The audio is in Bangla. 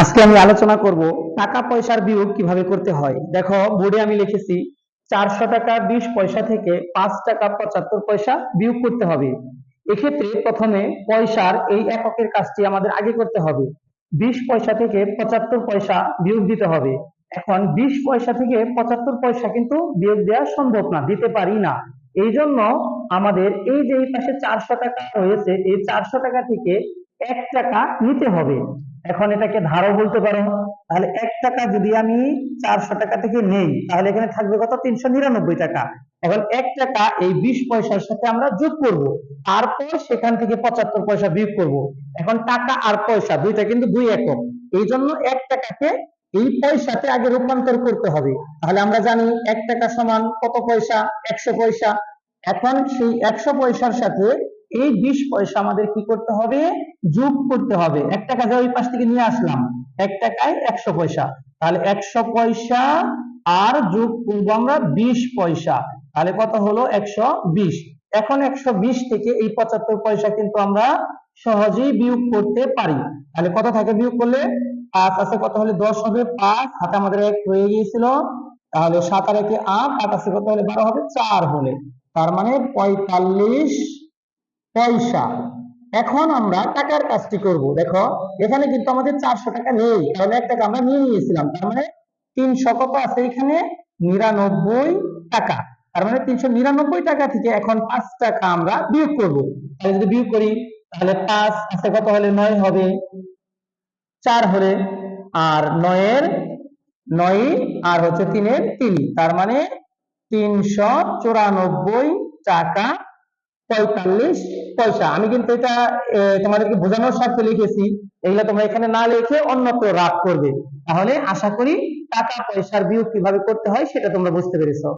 আজকে আমি আলোচনা করব টাকা পয়সার বিয়োগ কিভাবে করতে হয়। দেখো বোর্ডে আমি লিখেছি 400 টাকা 20 পয়সা থেকে 5 টাকা 75 পয়সা বিয়োগ করতে হবে। এক্ষেত্রে প্রথমে পয়সার এই এককের কাজটি আমাদের আগে করতে হবে। 20 পয়সা থেকে 75 পয়সা বিয়োগ দিতে হবে। এখন 20 পয়সা থেকে 75 পয়সা কিন্তু বিয়োগ দেওয়া সম্ভব না, দিতে পারি না। এই জন্য আমাদের এই যে এই পাশে 400 টাকা রয়েছে, এই 400 টাকা থেকে 1 টাকা নিতে হবে। এখন এটাকে ধারও বলতে পারো। তাহলে 1 টাকা যদি আমি 400 টাকা থেকে নেই, তাহলে এখানে থাকবে কত? 399 টাকা। এখন 1 টাকা এই 20 পয়সার সাথে আমরা যোগ করব, তারপর সেখান থেকে 75 পয়সা বিয়োগ করব। এখন টাকা আর পয়সা দুইটা কিন্তু দুই একক, এই জন্য 1 টাকাকে এই পয়সাতে আগে রূপান্তর করতে হবে। তাহলে আমরা জানি 1 টাকা সমান কত পয়সা? 100 পয়সা। এখন সেই 100 পয়সার সাথে এই 20 পয়সা আমাদের কি করতে হবে? যোগ করতে হবে। 1 টাকা যা ওই পাশ থেকে নিয়ে আসলাম, 1 টাকায় 100 পয়সা, তাহলে 100 পয়সা আর যোগ করবো আমরা 20 পয়সা, তাহলে কত হলো? 120। এখন 120 থেকে এই 75 পয়সা কিন্তু আমরা সহজেই বিয়োগ করতে পারি। তাহলে কত থাকে বিয়োগ করলে? 5 আছে, কত হলে 10 হবে? 5 হাতে আমাদের 1 হয়ে গিয়েছিল, তাহলে 7 আর 1 8, 8 আছে কত হলে? 12 হবে 4 হলে, তার মানে 45 পয়সা। এখন আমরা টাকার কাজটি করব। দেখো এখানে কিন্তু আমাদের 400 টাকা নেই, কারণ 1 টাকা আমরা নিয়ে নিয়েছিলাম, তার মানে 300 কত আছে এখানে? 99 টাকা। তার মানে 399 টাকা থেকে এখন 5 টাকা আমরা বিয়োগ করব। তাহলে যদি বিয়োগ করি, তাহলে 5 আছে কত হলে? 9 হবে, 4 হলে, আর 9 এর 9 আর হচ্ছে 3 এর 3, তার মানে 394 টাকা 45 পয়সা। আমি কিন্তু এটা তোমাদেরকে বোঝানোর স্বার্থে লিখেছি, এগুলো তোমরা এখানে না লিখে অন্যত্র রাখ করবে। তাহলে আশা করি টাকা পয়সার বিয়োগ কিভাবে করতে হয় সেটা তোমরা বুঝতে পেরেছো।